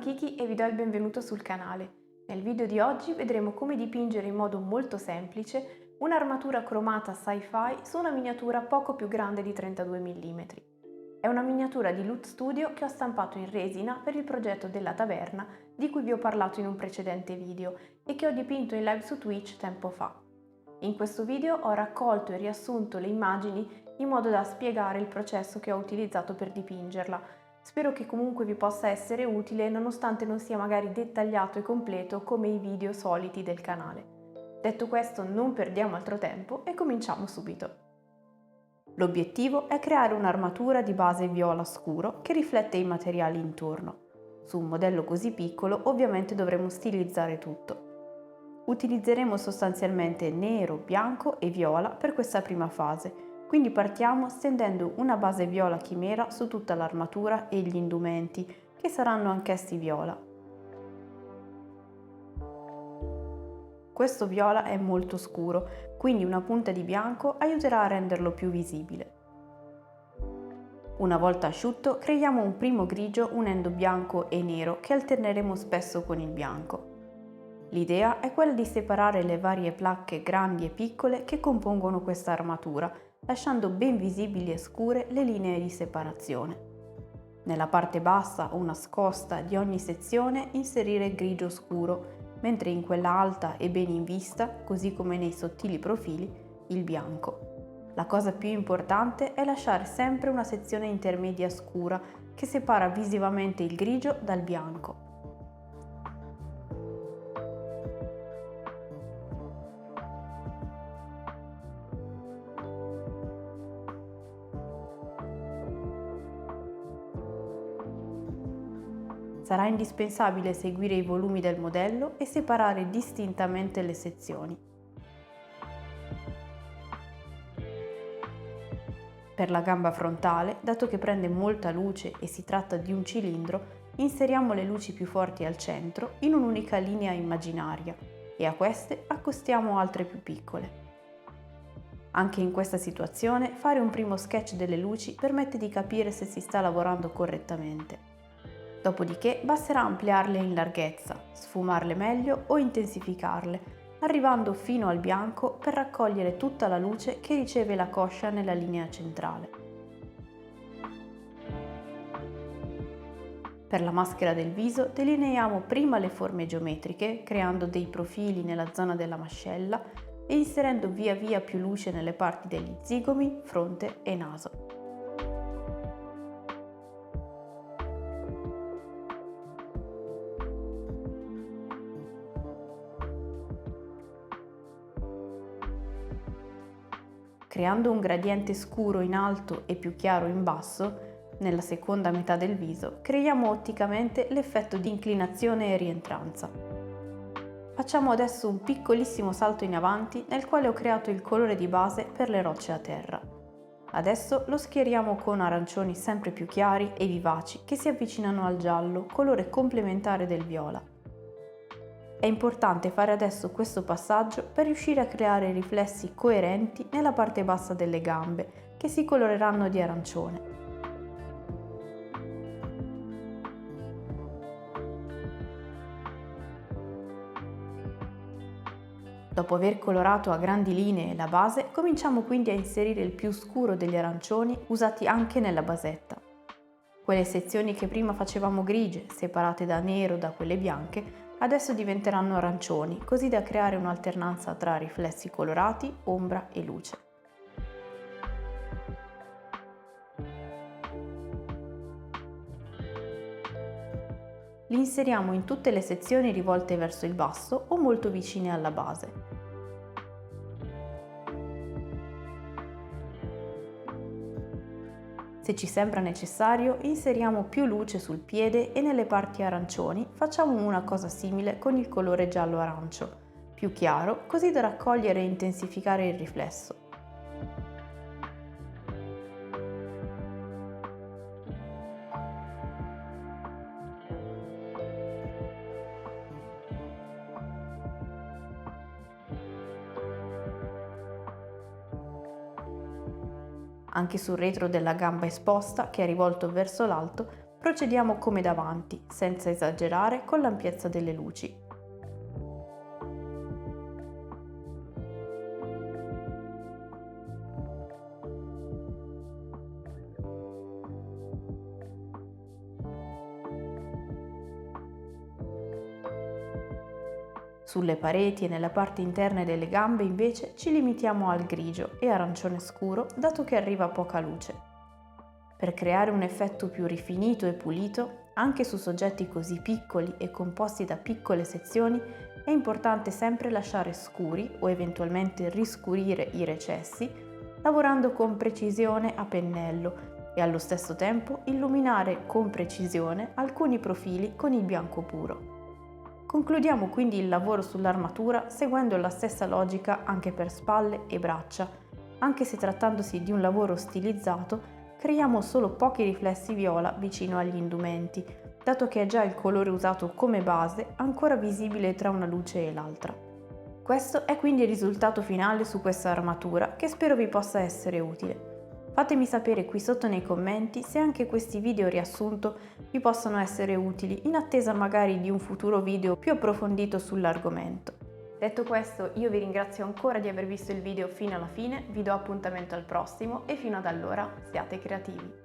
Kiki e vi do il benvenuto sul canale. Nel video di oggi vedremo come dipingere in modo molto semplice un'armatura cromata sci-fi su una miniatura poco più grande di 32 mm. È una miniatura di Loot Studio che ho stampato in resina per il progetto della taverna di cui vi ho parlato in un precedente video e che ho dipinto in live su Twitch tempo fa. In questo video ho raccolto e riassunto le immagini in modo da spiegare il processo che ho utilizzato per dipingerla. Spero che comunque vi possa essere utile nonostante non sia magari dettagliato e completo come i video soliti del canale. Detto questo, non perdiamo altro tempo e cominciamo subito. L'obiettivo è creare un'armatura di base viola scuro che riflette i materiali intorno. Su un modello così piccolo ovviamente dovremo stilizzare tutto. Utilizzeremo sostanzialmente nero, bianco e viola per questa prima fase. Quindi partiamo stendendo una base viola chimera su tutta l'armatura e gli indumenti, che saranno anch'essi viola. Questo viola è molto scuro, quindi una punta di bianco aiuterà a renderlo più visibile. Una volta asciutto, creiamo un primo grigio unendo bianco e nero che alterneremo spesso con il bianco. L'idea è quella di separare le varie placche grandi e piccole che compongono questa armatura, lasciando ben visibili e scure le linee di separazione. Nella parte bassa o nascosta di ogni sezione inserire grigio scuro, mentre in quella alta e ben in vista, così come nei sottili profili, il bianco. La cosa più importante è lasciare sempre una sezione intermedia scura che separa visivamente il grigio dal bianco. Sarà indispensabile seguire i volumi del modello e separare distintamente le sezioni. Per la gamba frontale, dato che prende molta luce e si tratta di un cilindro, inseriamo le luci più forti al centro in un'unica linea immaginaria e a queste accostiamo altre più piccole. Anche in questa situazione, fare un primo sketch delle luci permette di capire se si sta lavorando correttamente. Dopodiché basterà ampliarle in larghezza, sfumarle meglio o intensificarle, arrivando fino al bianco per raccogliere tutta la luce che riceve la coscia nella linea centrale. Per la maschera del viso delineiamo prima le forme geometriche, creando dei profili nella zona della mascella e inserendo via via più luce nelle parti degli zigomi, fronte e naso. Creando un gradiente scuro in alto e più chiaro in basso, nella seconda metà del viso, creiamo otticamente l'effetto di inclinazione e rientranza. Facciamo adesso un piccolissimo salto in avanti nel quale ho creato il colore di base per le rocce a terra. Adesso lo schieriamo con arancioni sempre più chiari e vivaci che si avvicinano al giallo, colore complementare del viola. È importante fare adesso questo passaggio per riuscire a creare riflessi coerenti nella parte bassa delle gambe, che si coloreranno di arancione. Dopo aver colorato a grandi linee la base, cominciamo quindi a inserire il più scuro degli arancioni usati anche nella basetta. Quelle sezioni che prima facevamo grigie, separate da nero da quelle bianche, adesso diventeranno arancioni, così da creare un'alternanza tra riflessi colorati, ombra e luce. Li inseriamo in tutte le sezioni rivolte verso il basso o molto vicine alla base. Se ci sembra necessario, inseriamo più luce sul piede e nelle parti arancioni facciamo una cosa simile con il colore giallo-arancio, più chiaro, così da raccogliere e intensificare il riflesso. Anche sul retro della gamba esposta, che è rivolto verso l'alto, procediamo come davanti, senza esagerare con l'ampiezza delle luci. Sulle pareti e nella parte interna delle gambe invece ci limitiamo al grigio e arancione scuro, dato che arriva poca luce. Per creare un effetto più rifinito e pulito, anche su soggetti così piccoli e composti da piccole sezioni, è importante sempre lasciare scuri o eventualmente riscurire i recessi, lavorando con precisione a pennello e allo stesso tempo illuminare con precisione alcuni profili con il bianco puro. Concludiamo quindi il lavoro sull'armatura seguendo la stessa logica anche per spalle e braccia. Anche se trattandosi di un lavoro stilizzato, creiamo solo pochi riflessi viola vicino agli indumenti, dato che è già il colore usato come base ancora visibile tra una luce e l'altra. Questo è quindi il risultato finale su questa armatura, che spero vi possa essere utile. Fatemi sapere qui sotto nei commenti se anche questi video riassunto vi possono essere utili, in attesa magari di un futuro video più approfondito sull'argomento. Detto questo, io vi ringrazio ancora di aver visto il video fino alla fine, vi do appuntamento al prossimo e fino ad allora siate creativi!